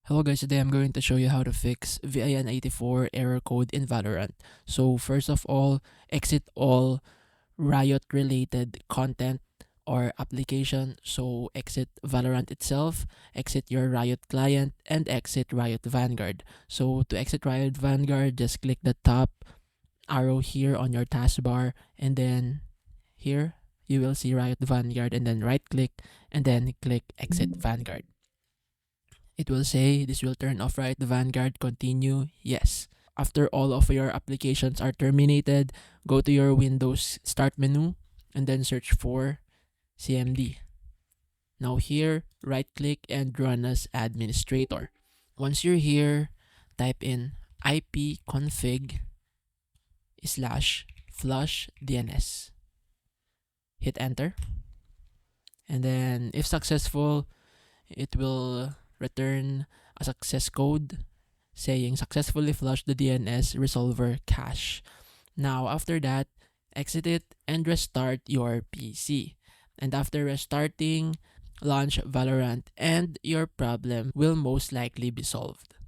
Hello guys, today I'm going to show you how to fix VIN84 error code in Valorant. So first of all, exit all Riot related content or application. So exit Valorant itself, exit your Riot client, and exit Riot Vanguard. So to exit Riot Vanguard, just click the top arrow here on your taskbar, and then here you will see Riot Vanguard, and then right click and then click exit Vanguard. It will say this will turn off right Vanguard, continue, yes. After all of your applications are terminated, go to your Windows start menu and then search for CMD. Now here, right click and run as administrator. Once you're here, type in ipconfig / flush DNS. Hit enter. And then if successful, it will return a success code saying successfully flushed the DNS resolver cache. Now, after that, exit it and restart your PC. And after restarting, launch Valorant and your problem will most likely be solved.